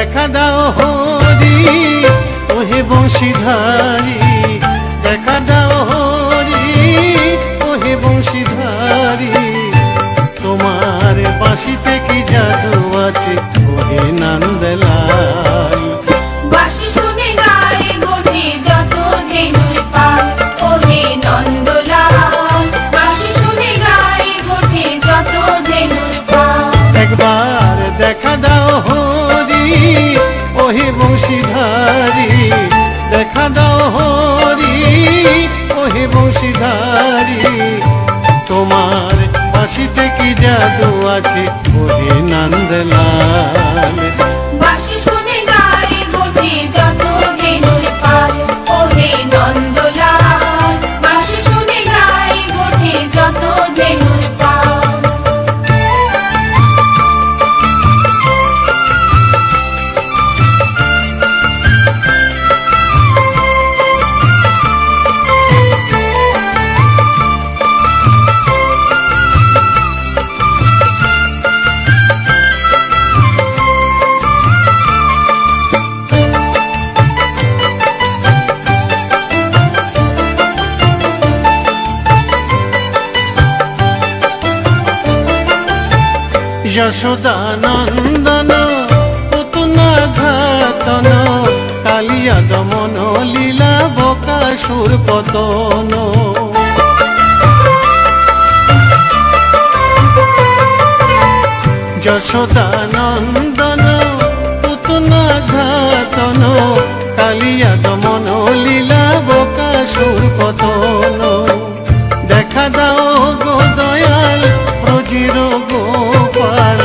দেখা দাও হরি ওহে বংশীধারী, দেখা দাও হরি ওহে বংশীধারী, তোমার বাঁশিতে কি জাদু আছে ওহে নন্দলাল। বাঁশি শুনে গায়ে গোঠে যত ধেনুর পাল ওহে নন্দলাল, বাঁশি শুনে গায়ে গোঠে যত ধেনুর পাল। একবার দেখা দাও হরি ওহে বংশীধারী, দেখা দাও হরি ওহে বংশীধারী, তোমার বাঁশিতে কি জাদু আছে ওহে নন্দলাল। বাঁশি শুনে গায়ে গোঠে যত ধেনুর পাল ওহে নন্দলাল, বাঁশি শুনে গায়ে গোঠে যত ধেনুর পাল। যশোদা নন্দন পুতনা ঘাতন, কালিয়া দমন লীলা বকাসুর পতন। যশোদা নন্দন পুতনা ঘাতন, কালিয়া দমন লীলা বকাসুর পতন। দেখা দাও গো দয়াল ব্রজের গোপাল,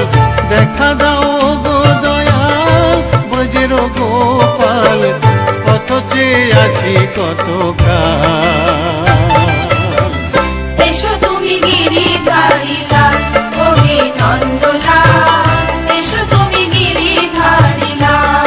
দেখা দাও গো দয়াল ব্রজের গোপাল, কত চেয়ে আছি কত কাল। এসো তুমি গিরিধারী লাল ওহে নন্দলাল, এসো তুমি গিরিধারী লাল।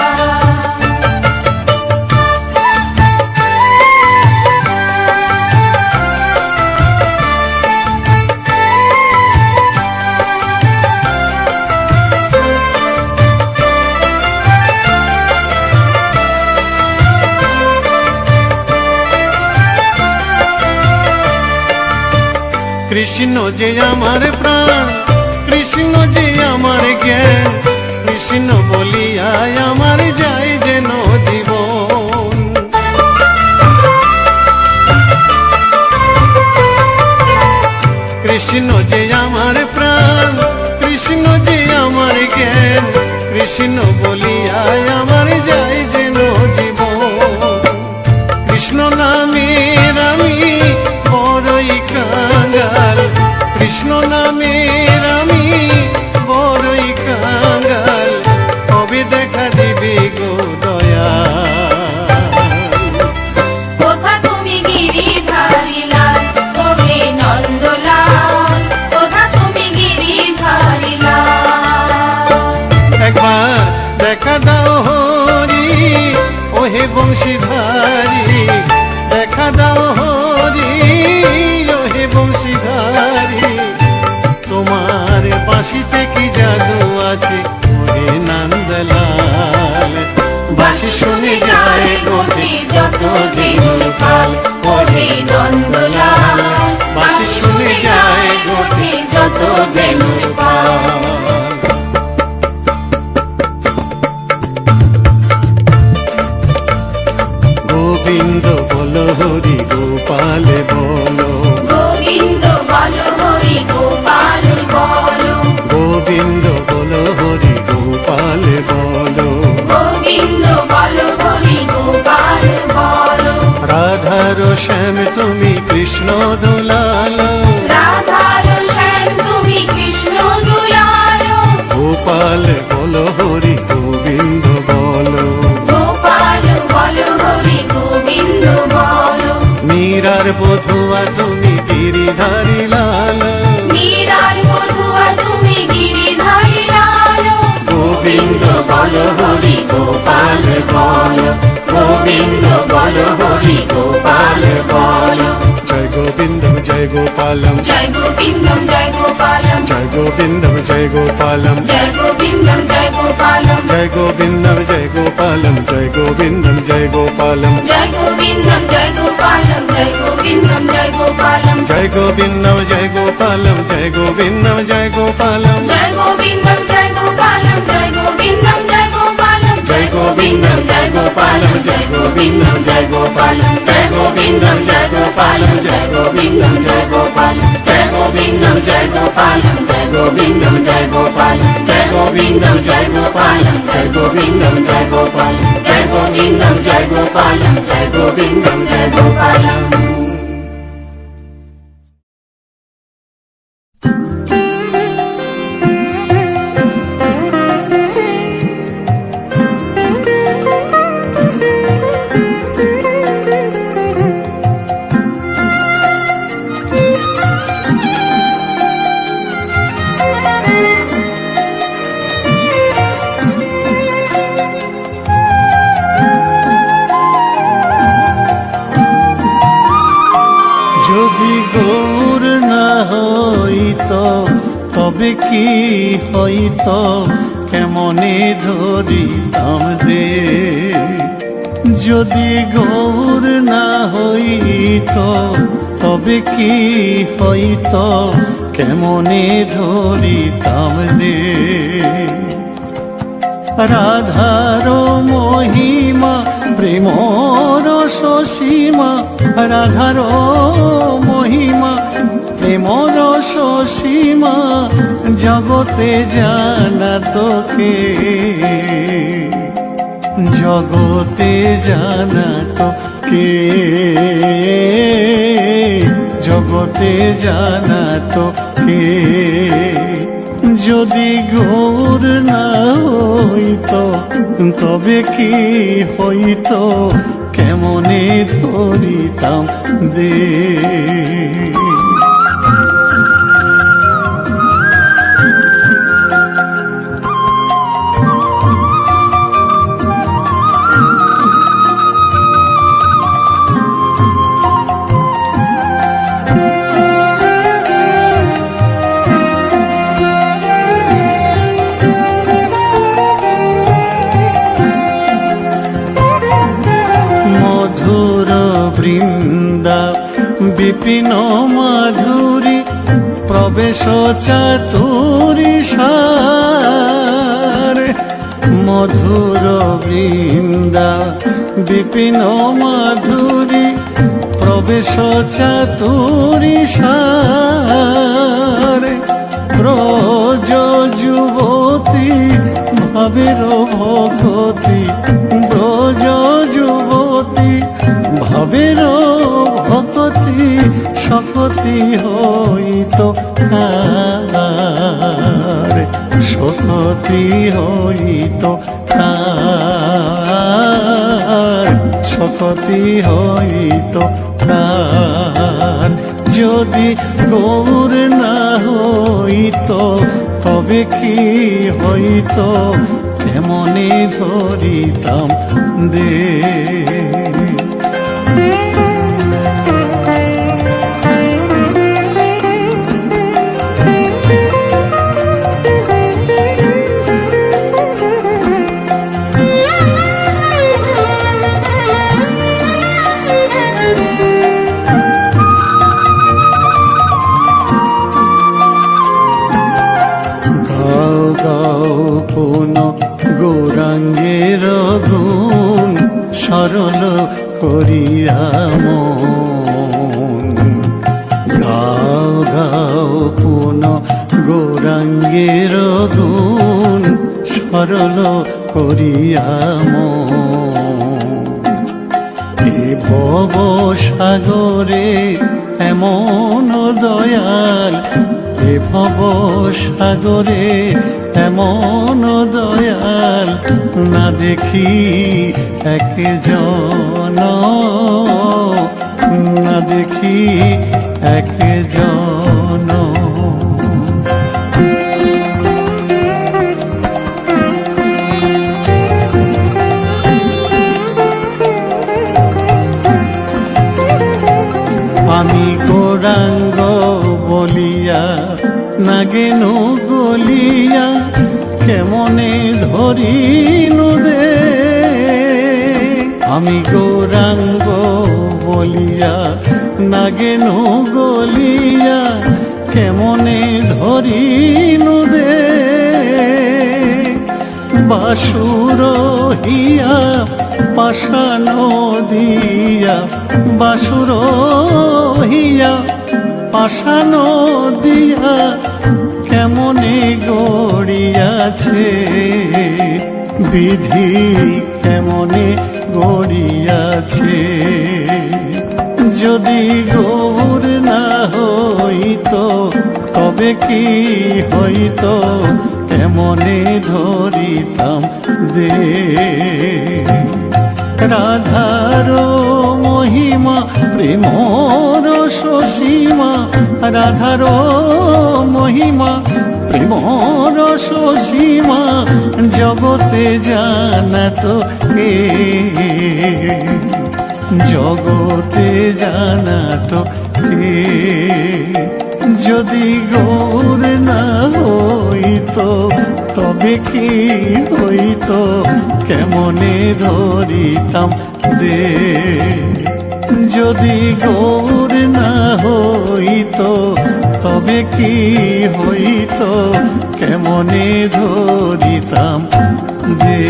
কৃষ্ণ যে আমার প্রাণ, কৃষ্ণ যে আমার জ্ঞান, কৃষ্ণ বলিয়ায় আমার যায় যেন জীবন। কৃষ্ণ যে আমার প্রাণ, কৃষ্ণ যে আমার জ্ঞান, কৃষ্ণ বলিয়ায় আমার যায় যেন জীবন। কৃষ্ণ নামের আমি বড়ই কাঙ্গাল, কৃষ্ণ নামের আমি বড়ই কাঙ্গাল, কবে দেখা দিবে গো দয়াল। কোথা তুমি গিরিধারী লাল ওহে নন্দলাল, কোথা তুমি গিরিধারী লাল। একবার দেখা দাও হরি ওহে বংশীধারী, দেখা দাও হরি ওহে বংশীধারী, তোমার বাঁশিতে কি জাদু আছে ওহে নন্দলাল। বাঁশি শুনে যায় গোঠে যত ধেনুর পাল ওহে নন্দলাল, বাঁশি শুনে যায় গোঠে যত ধেনুর পাল। গোবিন্দ বলো হরি গোপাল বলো, গোবিন্দ বলো হরি গোপাল বলো, গোবিন্দ বলো হরি গোপাল বলো, গোবিন্দ বলো হরি গোপাল বলো। রাধার শ্যাম তুমি কৃষ্ণ দুলাল, রাধার শ্যাম তুমি কৃষ্ণ দুলাল, গোপাল বলো হরি গোবিন্দ বলো, গোপাল বলো হরি গোবিন্দ বলো। মীরার বধুয়া তুমি গিরিধারী লাল, মীরার বধুয়া তুমি গিরিধারী লাল, গোবিন্দ বলো হরি গোপাল বলো, গোবিন্দ বলো হরি গোপাল বলো। জয় গোবিন্দম জয় গোপালম, জয় গোবিন্দম জয় গোপালম, জয় गोविन्दं जय गोपालं जय गोविन्दं जय गोपालं जय गोविन्दं जय गोपालं जय गोविन्दं जय गोपालं जय गोविन्दं जय गोपालं जय गोविन्दं जय गोपालं जय गोविन्दं जय गोपालं जय गोविन्दं जय गोपालं जय गोविन्दं जय गोपालं जय गोविन्दं जय गोपालं जय गोविन्दं जय गोपालं जय गोविन्दं जय गोपालं जय गोविन्दं जय गोपालं जय गोविन्दं जय गोपालं जय गोविन्दं जय गोपालं जय गोविन्दं जय गोपालं जय गोविन्दं जय गोपालं जय गोविन्दं जय गोपालं जय गोविन्दं जय गोपालं जय गोविन्दं जय गोपालं যদি গৌর না হইত তবে কি হইত কেমনে ধরিতাম দে যদি গৌর না হইত তবে কি হইত কেমনে ধরিতাম দে রাধার মহিমা প্রেমর সসীমা রাধার মহিমা প্রেমর সসীমা জগতে জানা তোকে জগতে জানা তোকে জগতে জানা তোকে যদি গৌর না হইত তবে কি হইত কেমনে ধরিতাম দে বিপিন মাধুরী প্রবেশ চাতুরী সার মধুর বৃন্দা বিপিন মাধুরী প্রবেশ চাতুরী সার ব্রজ যুবতী ভাবের ভগতি ব্রজ যুবতী ভাবের ভগতি শকতি হইত কার শকতি হইত কার শকতি হইত কার যদি গৌর না হইত তবে কি হইত কেমনে ধরিতাম দে গৌরাঙ্গের গুণ সরল করিয়া মন গাও গাও পুন গৌরাঙ্গের গুণ সরল করিয়া মন এ ভব সাগরে এমন দয়াল এ ভব সাগরে এমন দয়াল না দেখি একজন না দেখি একজন আমি গৌরাঙ্গ বলিয়া না নাগেনো গলিয়া কেমনে ধরিনু দে আমি গৌরাঙ্গ বলিয়া নাগেনো গলিয়া কেমনে ধরিনু দে বাসুর হিয়া পাষাণ দিয়া বাসুর হিয়া পাষাণ দিয়া কেমনে গড়িয়াছে বিধি কেমনে গড়িয়াছে যদি গৌর না হইতো তবে কি হইতো কেমনে ধরিতাম দে রাধার মহিমা প্রেমর সসীমা রাধার মহিমা প্রেমর সসীমা জগতে জানাত কে জগতে জানাত কে যদি গৌর না হইতো তবে কি হইতো কেমনে ধরিতাম দে যদি গৌর না হইতো তবে কি হইতো কেমনে ধরিতাম দে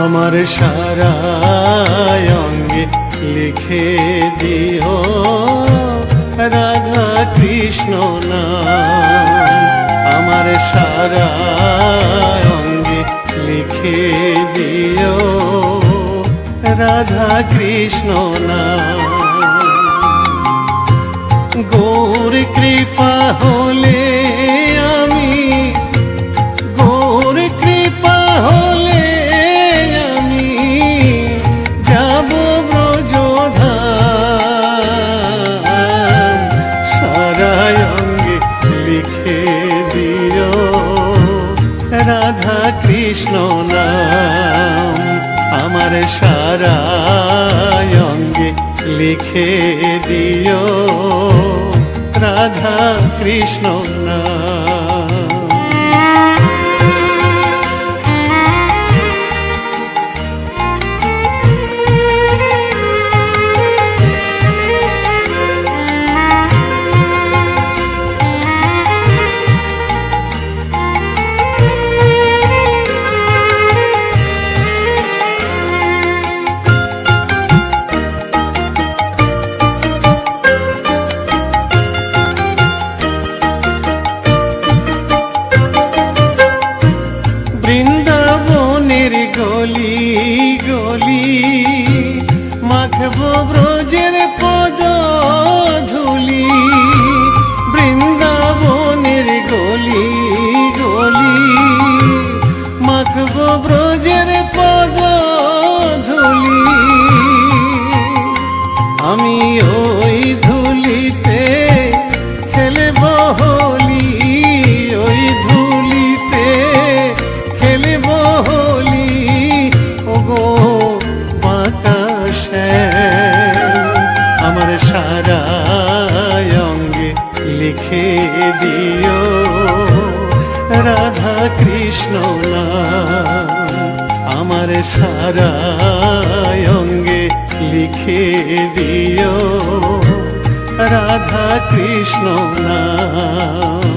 আমার সারা অঙ্গে লিখে দিও রাধা কৃষ্ণ নাম আমার সারা অঙ্গে লিখে দিও রাধা কৃষ্ণ নাম গৌর কৃপা হলে আমি গৌর কৃপা হলে আমি যাব ব্রজধাম সারা অঙ্গে লিখে দিও রাধা কৃষ্ণ নাম আমার সারা অঙ্গে লিখে দিও রাধা কৃষ্ণ নাম বৃন্দাবনের গলি গলি মাখব ব্রজের পদ ধুলি বৃন্দাবনের গলি গলি মাখব ব্রজের পদ ধুলি আমি ওই ধুলিতে খেলব হোলি ওই ধুলিতে খেলব হোলি ওগো বাঁকা শ্যাম আমার সারা অঙ্গে লিখে দিও রাধা কৃষ্ণ নাম আমার সারা অঙ্গে লিখে দিও রাধা কৃষ্ণ নাম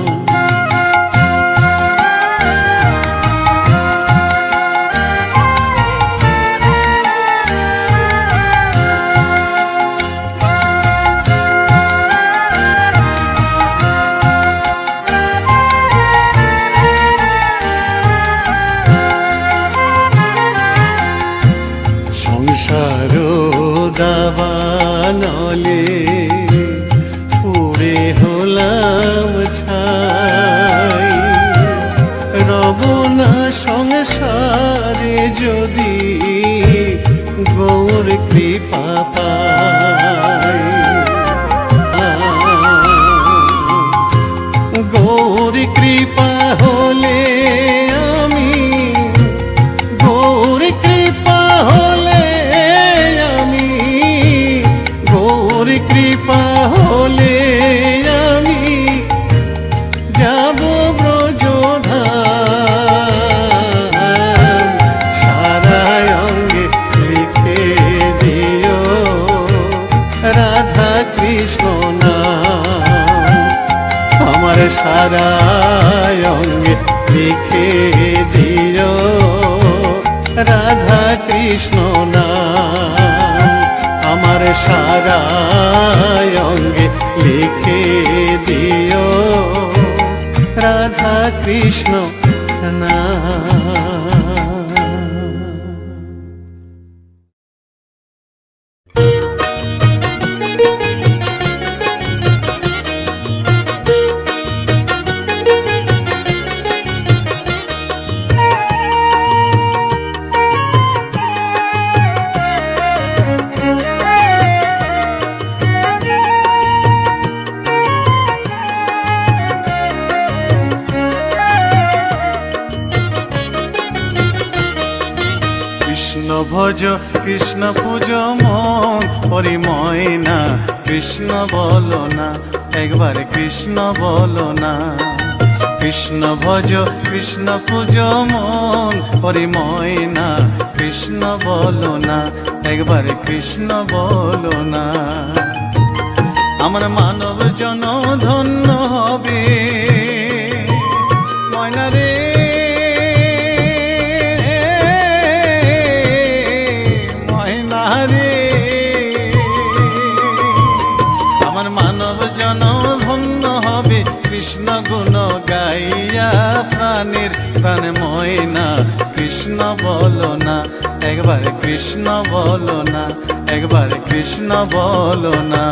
সংসার দাবানলে পুড়ে হলাম ছাই, রব না সংসারে যদি গৌর কৃপা পাই। গৌর কৃপা হলে আমি, গৌর কৃপা হলে আমি, গৌর কৃপা হলে আমি যাব ব্রজধাম। সারা অঙ্গে লিখে দিও রাধা কৃষ্ণ নাম, আমার সারা অঙ্গে লিখে দিও রাধা কৃষ্ণ নাম, আমার সারা অঙ্গে লিখে দিও রাধা কৃষ্ণ নাম। ভজ কৃষ্ণ পূজ মন পরিময় না, কৃষ্ণ বলো না একবার কৃষ্ণ বলো না। কৃষ্ণ ভজ কৃষ্ণ পূজ মন পরিময় না, কৃষ্ণ বলো না একবার কৃষ্ণ বলো না। আমার মানব জন ধন্য হবে ময়না রে, আমার মানব জন ধন্য হবে কৃষ্ণ গুণ গাইয়া, প্রাণের প্রাণ ময়না কৃষ্ণ বলো না একবার কৃষ্ণ বলো না, একবার কৃষ্ণ বলো না।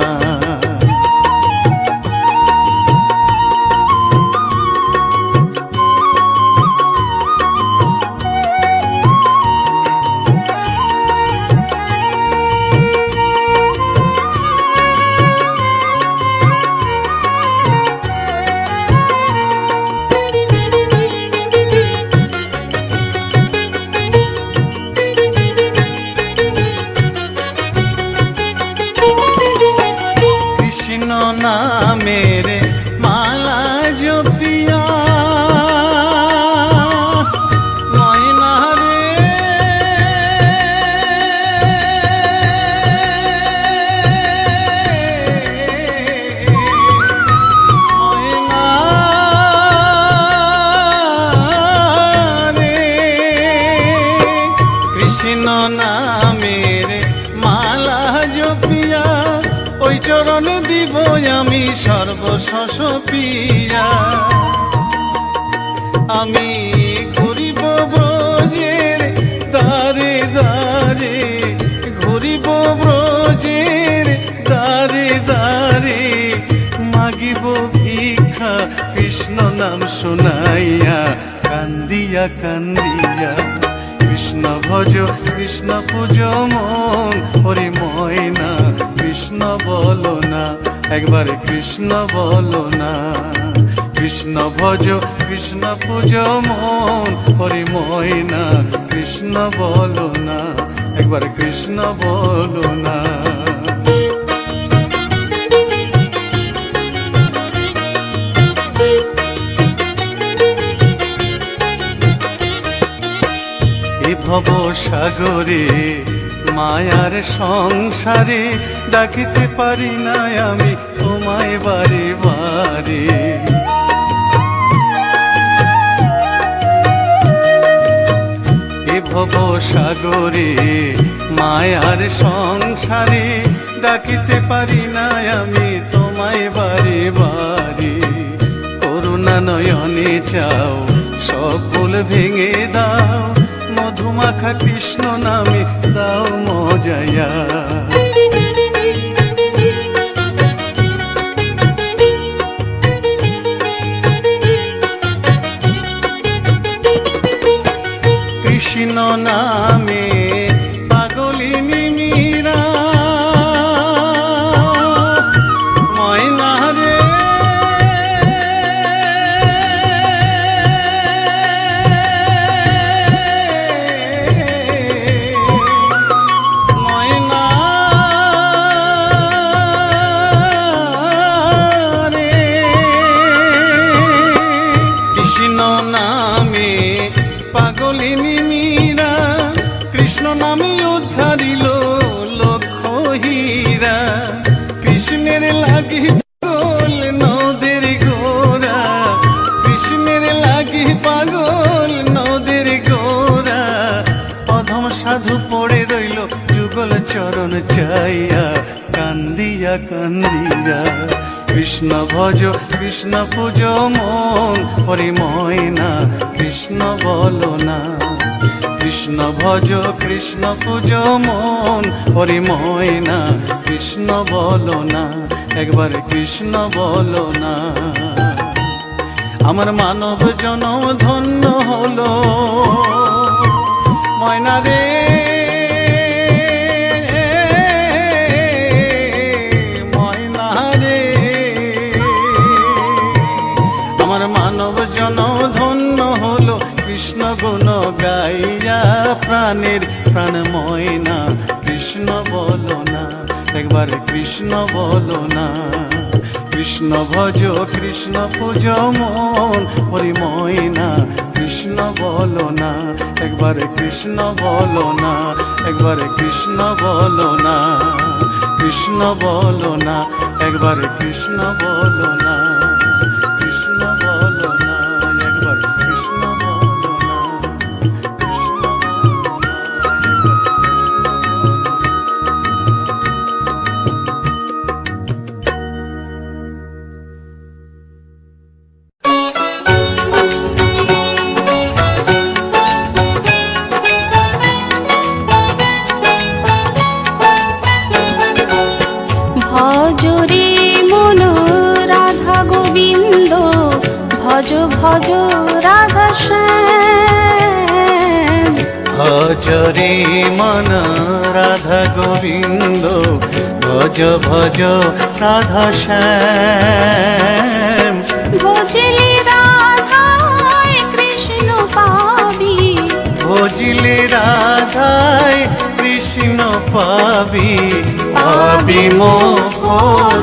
মেরে মালা জপিয়া ময়না রে, ময়না রে, কৃষ্ণ নামের মালা জপিয়া ওই চরণ দিব আমি সর্বশস পিয়া। আমি ঘুরিব ব্রজের দ্বারে দ্বারে, ঘুরিব ব্রজের দ্বারে দ্বারে, মাগিব ভিক্ষা কৃষ্ণ নাম শুনাইয়া, কান্দিয়া কান্দিয়া। কৃষ্ণ ভজ কৃষ্ণ পূজ মন হরিময় না, কৃষ্ণ বলো না একবার কৃষ্ণ বলো না। কৃষ্ণ ভজ কৃষ্ণ পূজ মন হরিময় না, কৃষ্ণ বলো না একবার কৃষ্ণ বলো না। ভব সাগরে মায়ার সংসারে ডাকিতে পারি না আমি তোমায় বারে বারে। এ ভব সাগরে মায়ার সংসারে ডাকিতে পারি না আমি তোমায় বারে বারে। করুণা নয়নে চাও সকল ভেঙে দাও, মধুমাখা কৃষ্ণ নামে দাও মজায়া। হীরা, কৃষ্ণের লাগি পাগল নদের গোরা, কৃষ্ণের লাগি পাগল নদের গোরা। অধম সাধু পড়ে রইল যুগল চরণ চাইয়া, কান্দিয়া কান্দিয়া। কৃষ্ণ ভজ কৃষ্ণ পূজ মন, হরি ময়না কৃষ্ণ বলো না। কৃষ্ণ ভজ কৃষ্ণ পূজ মন, হরি ময়না কৃষ্ণ বলো না, একবার কৃষ্ণ বলো না। আমার মানব জনম ধন্য হলো ময়না রে, ময়না রে। আমার মানব জনম ধন্য হলো কৃষ্ণ গুণ গাইয়া, প্রাণের প্রাণ ময়না কৃষ্ণ বলো না, একবার কৃষ্ণ বলো না। কৃষ্ণ ভজ কৃষ্ণ পূজ মন, হরি ময়না কৃষ্ণ বলো না, একবার কৃষ্ণ বলো না, একবার কৃষ্ণ বলো না। কৃষ্ণ বলো না, একবার কৃষ্ণ বলো না, কৃষ্ণ বলো না, একবার কৃষ্ণ বলো না, কৃষ্ণ বলো না, ভজ রে মন রাধা গোবিন্দ, ভজ ভজ রাধা শ্যাম। ভজ রে মন রাধা গোবিন্দ, ভজ ভজ রাধা শ্যাম। ভজলে রাধায় কৃষ্ণ পাবি, ভজিলে রাধায় কৃষ্ণ পাবি, পাবি মোক্ষ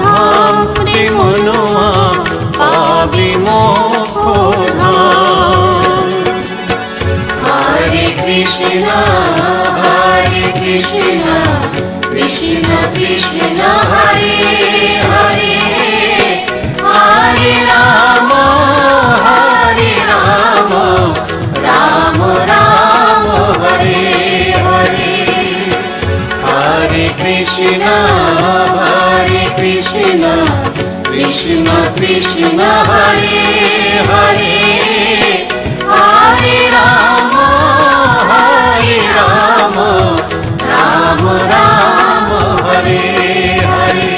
ধাম রে মনোয়া, পাবি মোক্ষ ধাম। হরে কৃষ্ণ হরে কৃষ্ণ, কৃষ্ণ কৃষ্ণ হরে হরে, হরে রাম হরে রাম, রাম রাম হরে হরে। হরে কৃষ্ণ হরে কৃষ্ণ, কৃষ্ণ কৃষ্ণ হরে হরে, হরে রাম হরে রাম, রাম রাম হরে হরে।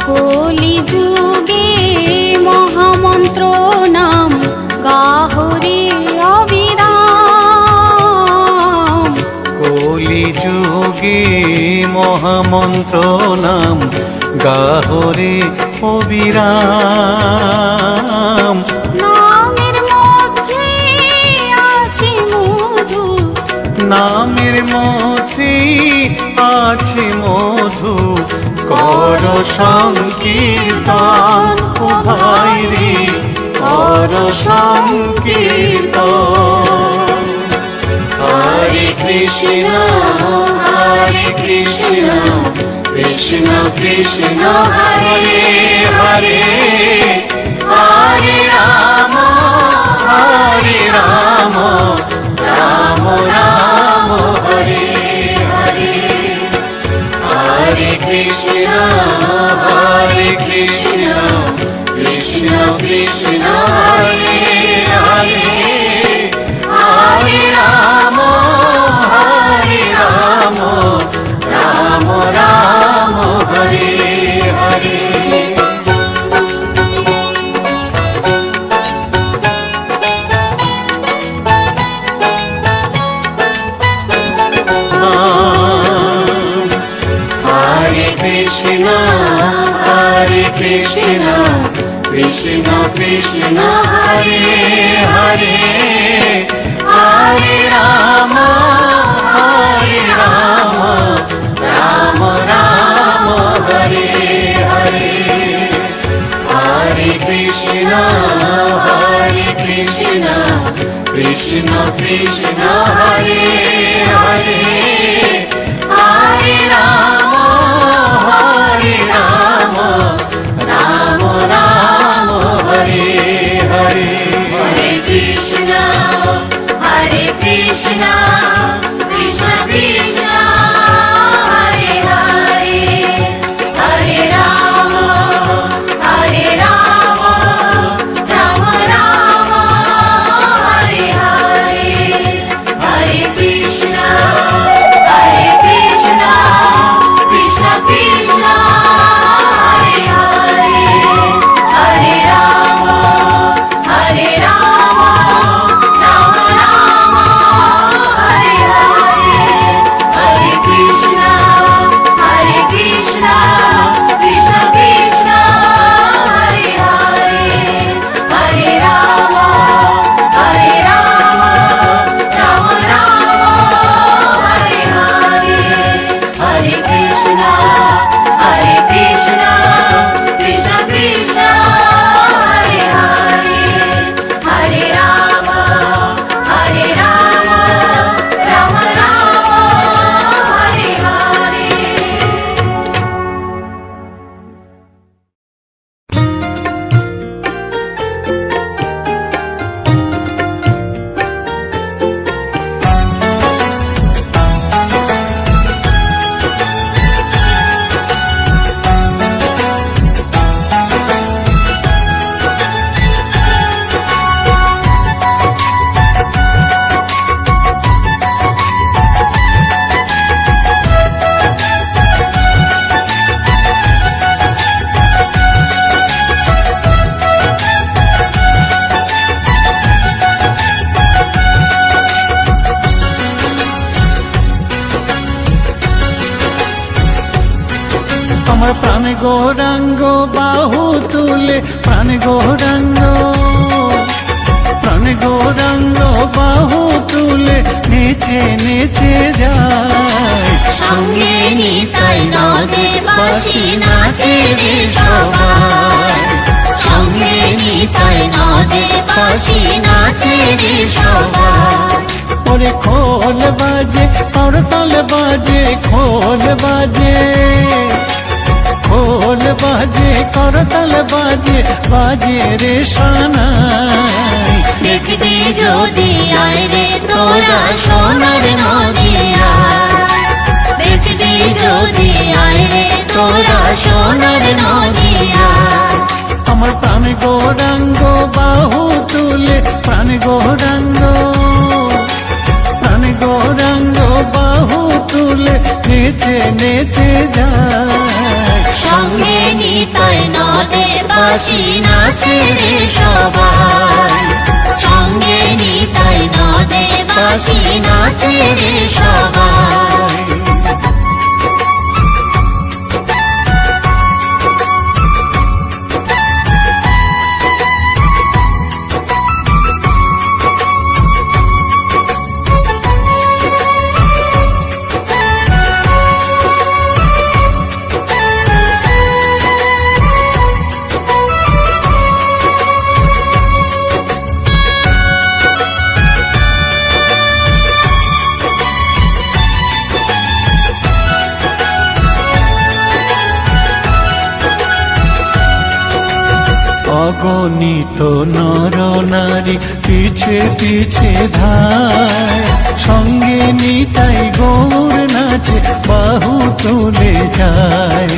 কলি যুগে মহামন্ত্র নাম গাহরে অবিরাম। কলি যুগে মহামন্ত্র নাম গাহরে অবিরাম। নামের মধ্যে আছে মধু, নামের মধ্যে আছে মধু, কর সংকীর্তন ও ভাই রে, কর সংকীর্তন। হরে কৃষ্ণ হরে কৃষ্ণ, কৃষ্ণ কৃষ্ণ হরে হরে, হরে রাম হরে রাম, রাম রাম হরে হরে। হরে কৃষ্ণ হরে কৃষ্ণ, কৃষ্ণ কৃষ্ণ হরে হরে, হরে রাম হরে রাম, রাম রাম হরে হরে। হরে কৃষ্ণ হরে কৃষ্ণ, কৃষ্ণ কৃষ্ণ হরে হরে, হরে রাম হরে রাম, রাম রাম হরে হরে। হরে কৃষ্ণ কৃষ্ণ কৃষ্ণ হরে হরে হরে রাম রাম রাম হরে হরে হরে কৃষ্ণ কৃষ্ণ কৃষ্ণ হরে হরে হরে রাম রাম রাম হরে হরে হরে কৃষ্ণ কৃষ্ণ কৃষ্ণ কৃষ্ণ হরে হরে হরে রাম রাম রাম হরে হরে হরে কৃষ্ণ কৃষ্ণ কৃষ্ণ কৃষ্ণ হরে হরে হরে রাম রাম রাম হরে হরে হরে কৃষ্ণ কৃষ্ণ কৃষ্ণ কৃষ্ণ হরে হরে হরে রাম রাম রাম হরে হরে আমার প্রাণ গৌরাঙ্গ বাহু তুলে প্রাণ গৌরাঙ্গ বাহু তুলে নেচে নেচে যায় সঙ্গে নিতাই নদে বাসি নাচে রে সবাই সঙ্গে নিতাই নদে বাসি নাচে রে সবাই ওরে খোল বাজে করতাল বাজে খোল বাজে করতাল বাজে বাজে রে সানাই দেখবি যদি আয় রে তোরা সোনার নদিয়া দেখবি যদি আয় রে তোরা সোনার নদিয়া আমার প্রাণ গৌরাঙ্গ বাহু তুলে প্রাণ গৌরাঙ্গ বাহু তুলে নেচে নেচে যায় সঙ্গে নিতাই নদে বাসি নাচে রে সবাই সঙ্গে নিতাই নদে বাসি নাচে রে সবাই অগণিত নর নারী পিছে পিছে ধায় সঙ্গে নিতাই গৌর নাচে বাহু তুলে যায়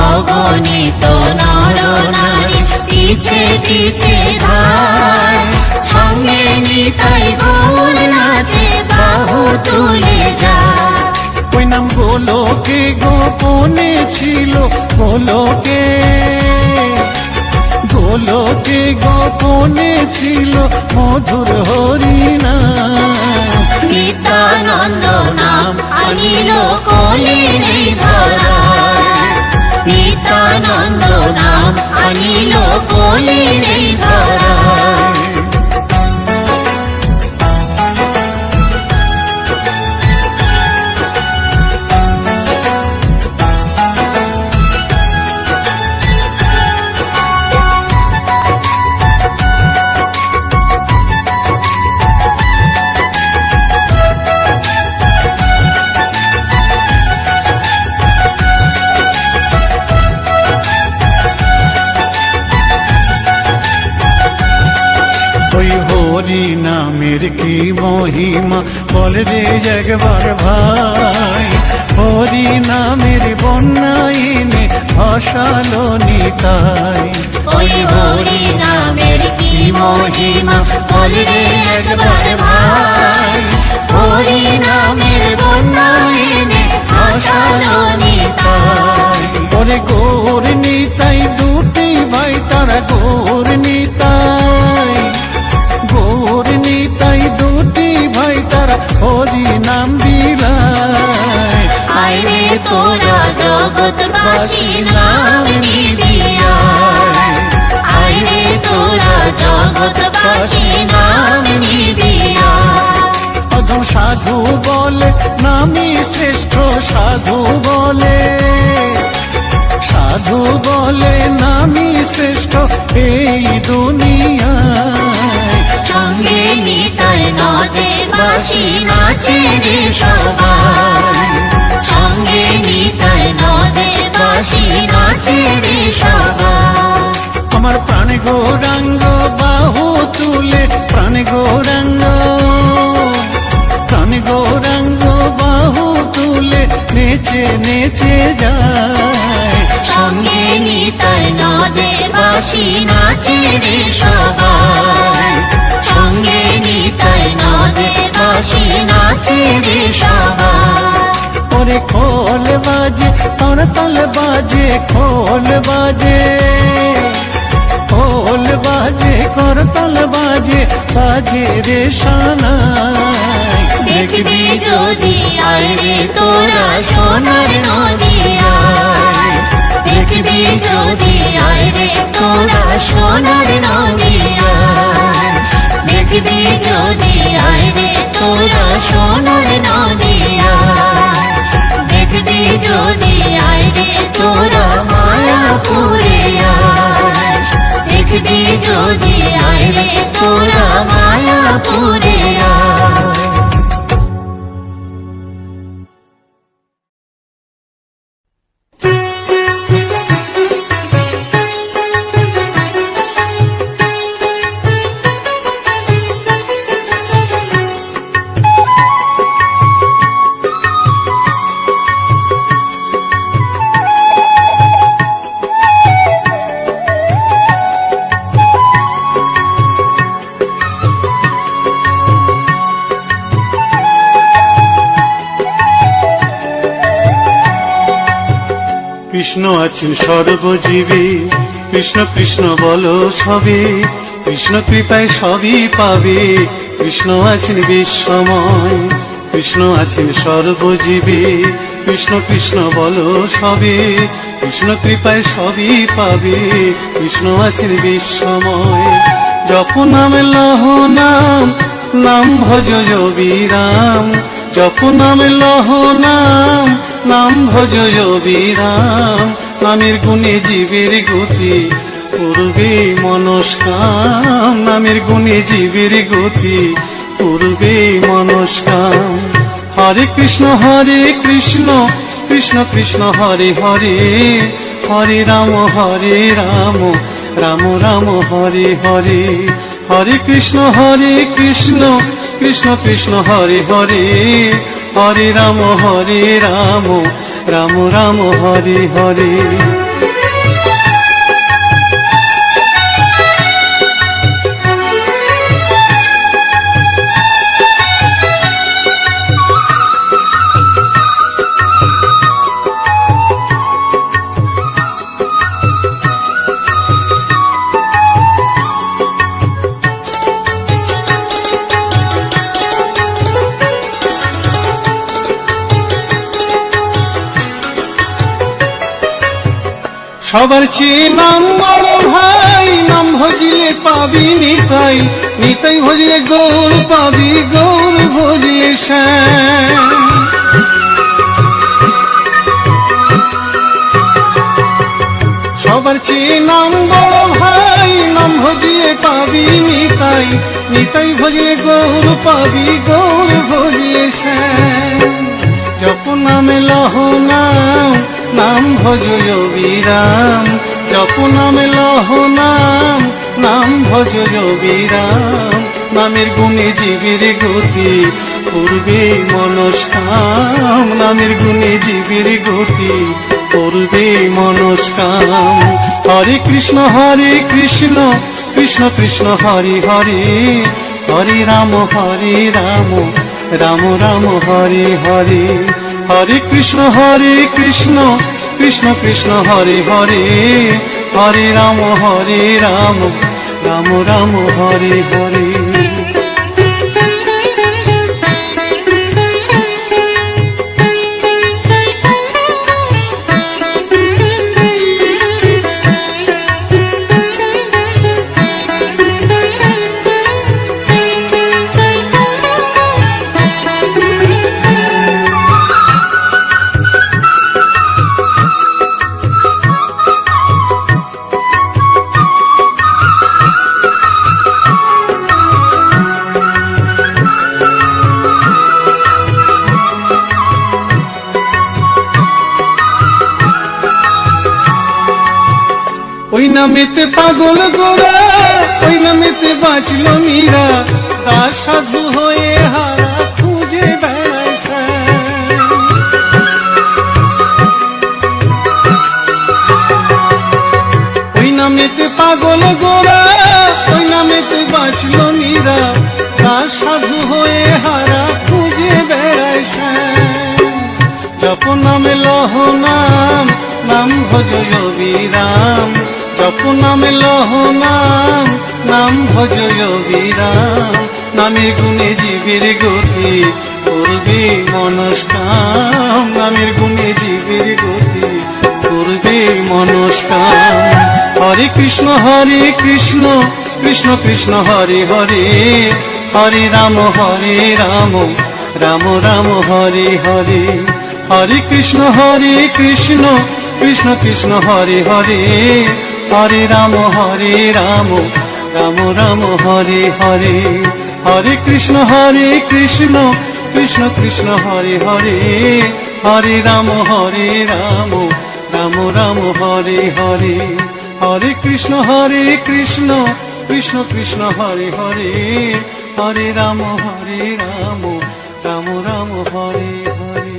অগণিত নর নারী পিছে পিছে ধায় সঙ্গে নিতাই গৌর নাচে বাহু তুলে যায় ওই নাম গোলকে গোপনে ছিল গোলকে গোপনে ছিল মধুর হরিনাম নিত্যানন্দ নাম আনিল কলির ধরায় নিত্যানন্দ নাম আনিল কলির ধরায় হরি নামের কি মহিমা বল রে একবার ভাই, হরি নামের বন্যাইনে ভাসালো নিতাই। ওই হরি নামের কি মহিমা বল রে একবার ভাই, হরি নামের বন্যাইনে ভাসালো নিতাই। ওরে গৌর নিতাই দুটি ভাই তারা গৌর নিতাই, গৌর নিতাই দুটি ভাই তারা হরি নাম বিলায়। আইরে তোরা জগৎবাসী নাম নিবি আয়, আইরে তোরা জগৎবাসী নাম নিবি আয়। অধম সাধু বলে নামি শ্রেষ্ঠ, সাধু বলে, সাধু বলে নামি শ্রেষ্ঠ এই দুনিয়ায়। সঙ্গে নিতাই নদে বাসি নাচে রে সবাই, সঙ্গে নিতাই নদে বাসি নাচে রে সবাই। আমার প্রাণ গৌরাঙ্গ বাহু তুলে, প্রাণ গৌরাঙ্গ, প্রাণ গৌরাঙ্গ বাহু তুলে নেচে নেচে যায়। সঙ্গে নিতাই নদে বাসি নাচে রে সবাই, সঙ্গে নিতাই নদে বাসি নাচে রে সবাই। ওরে খোল বাজে করতাল বাজে, খোল বাজে, খোল বাজে করতাল বাজে, বাজে রে সানাই। দেখবি যদি আয় রে তোরা সোনার নদী আয়, দেখবি যদি আয় রে তোরা সোনার নদী আয়, দেখবি যদি আয় রে তোরা সোনার নদী আয়, দেখবি যদি আয় রে তোরা মায়াপুরে আয়, দেখবি যদি আয় রে তোরা মায়াপুরে আয়। কৃষ্ণ আছেন সর্বজীবে, কৃষ্ণ কৃষ্ণ বলো সবে, কৃষ্ণ কৃপায় সবই পাবে। কৃষ্ণ আছেন বিশ্বময়, কৃষ্ণ আছেন সর্বজীবে, কৃষ্ণ কৃষ্ণ বলো সবে, কৃষ্ণ কৃপায় সবই পাবে। কৃষ্ণ আছেন বিশ্বময়। জপ নাম লহ নাম, নাম ভজ বিরাম, জপ নাম লহ নাম, নাম ভজ বিরাম। নামের গুণে জীবের গতি পূর্বে মনস্কাম, নামের গুণে জীবের গতি পূর্বে মনস্কাম। হরে কৃষ্ণ কৃষ্ণ কৃষ্ণ হরে হরে, হরে রাম রাম রাম হরে হরে। হরে কৃষ্ণ কৃষ্ণ কৃষ্ণ হরে হরে, হরে রাম রাম রাম হরে হরে। সবার চেয়ে নাম বড় ভাই, নাম ভজিলে পাবি নিতাই, নিতাই ভজিলে গৌর পাবি, গৌর ভজিলে শ্যাম। সবার চেয়ে নাম বড় ভাই, নাম ভজিলে পাবি নিতাই, নিতাই ভজিলে গৌর পাবি, গৌর ভজিলে শ্যাম। জপ নামে লহ নাম, নাম ভজ বিরাম, জপ নামে লহ নাম, নাম ভজ বিরাম। নামের গুণে জীবের গতি করবে মনস্কাম, নামের গুণে জীবের গতি করবে মনস্কাম। হরে কৃষ্ণ কৃষ্ণ কৃষ্ণ হরে হরে, হরে রাম রাম রাম হরে হরে। হরে কৃষ্ণ কৃষ্ণ কৃষ্ণ হরে হরে, হরে রাম রাম রাম হরে হরে। ওই নামেতে পাগল গোরা, ওই নামেতে বাঁচল মীরা, দাস সাধু হয়ে হারা খুঁজে বেড়ায় শ্যাম। ওই নামেতে পাগল গোরা, ওই নামেতে বাঁচল মীরা, দাস সাধু হয়ে হারা খুঁজে বেড়ায় শ্যাম। জপ নামে লহ নাম, নাম ভজ অবিরাম, জপ নামে লহ নাম, নাম ভজ অবিরাম। নামের গুণে জীবের গতি করবে মনস্কাম, নামের গুণে জীবের গতি করবে মনস্কাম। হরে কৃষ্ণ কৃষ্ণ কৃষ্ণ হরে হরে, হরে রাম রাম রাম হরে হরে। হরে কৃষ্ণ কৃষ্ণ কৃষ্ণ হরে হরে, হরে রাম রাম রাম হরে হরে। হরে কৃষ্ণ কৃষ্ণ কৃষ্ণ হরে হরে, হরে রাম রাম রাম হরে হরে। হরে কৃষ্ণ কৃষ্ণ কৃষ্ণ হরে হরে, হরে রাম রাম রাম হরে হরে।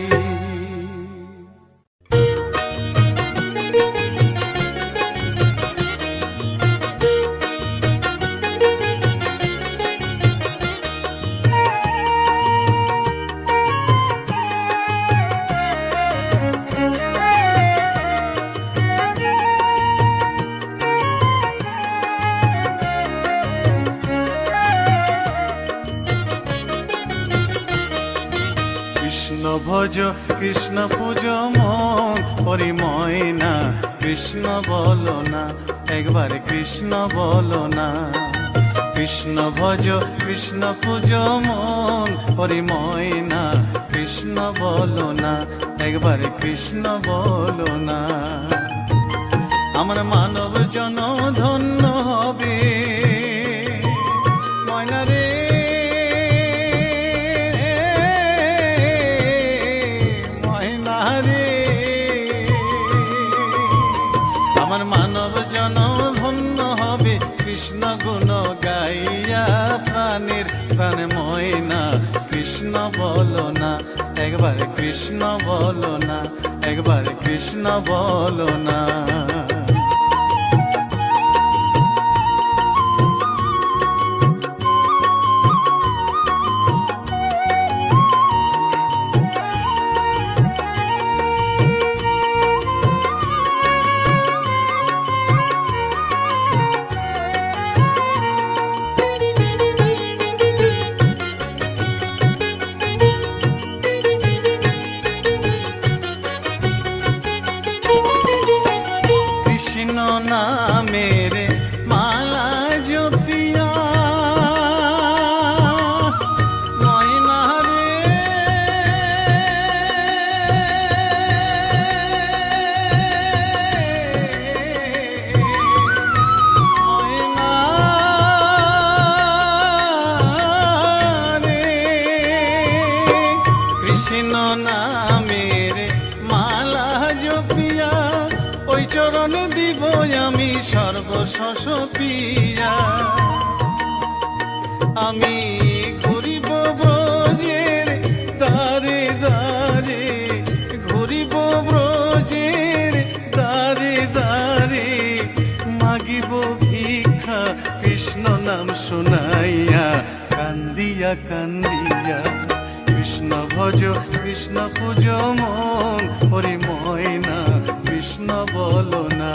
ভজ কৃষ্ণ পূজ মন পরিময় না, কৃষ্ণ বলো না একবার কৃষ্ণ বলো না। কৃষ্ণ ভজ কৃষ্ণ পূজ মন পরিময় না, কৃষ্ণ বলো না একবার কৃষ্ণ বলো না। আমার মানব জন ধন্য হবে ময়না রে, আমার মানব জন ধন্য হবে কৃষ্ণ গুণ গাইয়া, প্রাণের প্রাণ ময়না কৃষ্ণ বলো না একবার কৃষ্ণ বলো না, একবার কৃষ্ণ বলো না। মেরে মালা জপিয়া ময়না রে, ময়না রে, কৃষ্ণ নামের মালা জপিয়া ওই চরণ দিব আমি সর্বশস পিয়া। আমি ঘুরিব ব্রজের দ্বারে দ্বারে, ঘুরিব ব্রজের দ্বারে দ্বারে, মাগিব ভিক্ষা কৃষ্ণ নাম শুনাইয়া, কান্দিয়া কান্দিয়া। কৃষ্ণ ভজ কৃষ্ণ পূজ মন, ওরে ময়না কৃষ্ণ বলো না,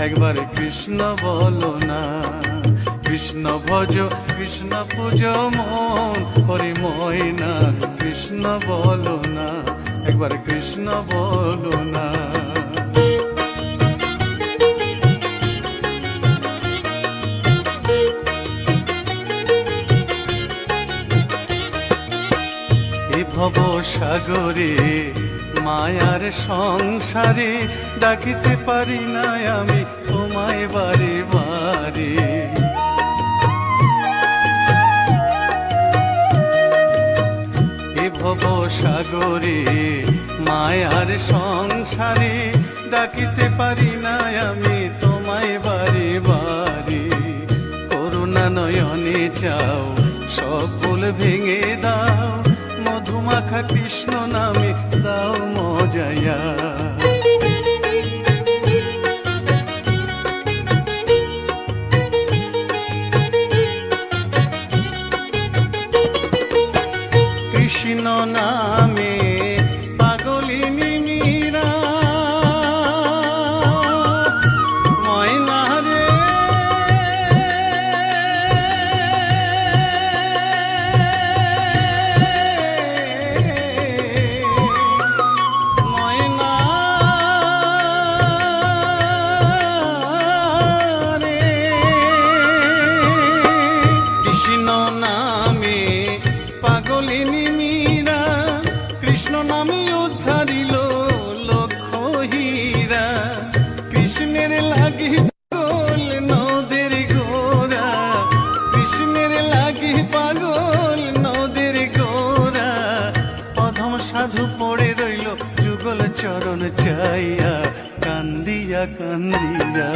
একবার কৃষ্ণ বলো না। কৃষ্ণ ভজ কৃষ্ণ পূজ মন, ওরে ময়না কৃষ্ণ বলো না, একবার কৃষ্ণ বলো না। এ ভব সাগরে মায়ার সংসারে, ডাকিতে পারি না আমি তোমায় বারে বারে। এ ভব সাগরে মায়ার সংসারে, ডাকিতে পারি না আমি তোমায় বারে বারে। করুণা নয়নে চাও সকল ভেঙে দাও, মধুমাখা কৃষ্ণ নামে দাও মজায়া। কৃষ্ণ নামে পাগলিনী মীরা, ময়না রে ময়না রে। কৃষ্ণ নামে পাগলিনী মীরা, কৃষ্ণ নামে উদ্ধারিল লক্ষ হীরা। কৃষ্ণের লাগি পাগল নদের গোরা, কৃষ্ণের লাগি পাগল নদের গোরা। অধম সাধু পড়ে রইল যুগল চরণ চাইয়া, কান্দিয়া কান্দিয়া।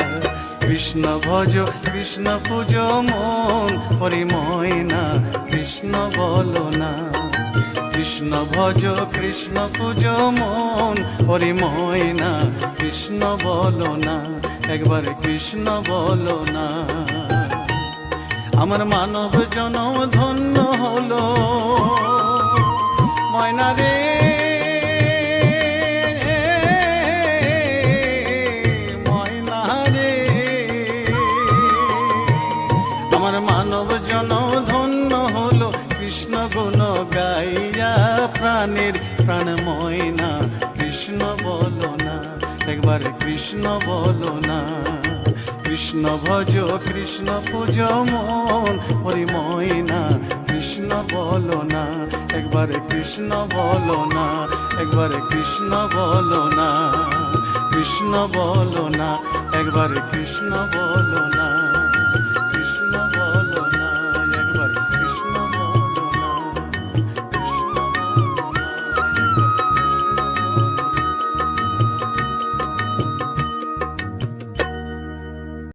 কৃষ্ণ ভজ কৃষ্ণ পূজ মন, ওরে ময়না কৃষ্ণ বলো না। কৃষ্ণ ভজ কৃষ্ণ পূজ মন, ওরে ময়না কৃষ্ণ বলো না, একবার কৃষ্ণ বলো না। আমার মানব জনম ধন্য হলো ময়না রে, ময়না রে। আমার মানব জনম ধন্য হলো কৃষ্ণ গুণ গাইয়া, প্রাণের প্রাণ ময়না কৃষ্ণ বলো না, একবার কৃষ্ণ বলো না। কৃষ্ণ ভজ কৃষ্ণ পূজ মন, ওরে ময়না কৃষ্ণ বলো না, একবার কৃষ্ণ বলো না, একবার কৃষ্ণ বলো না। কৃষ্ণ বলো না, একবার কৃষ্ণ বলো না।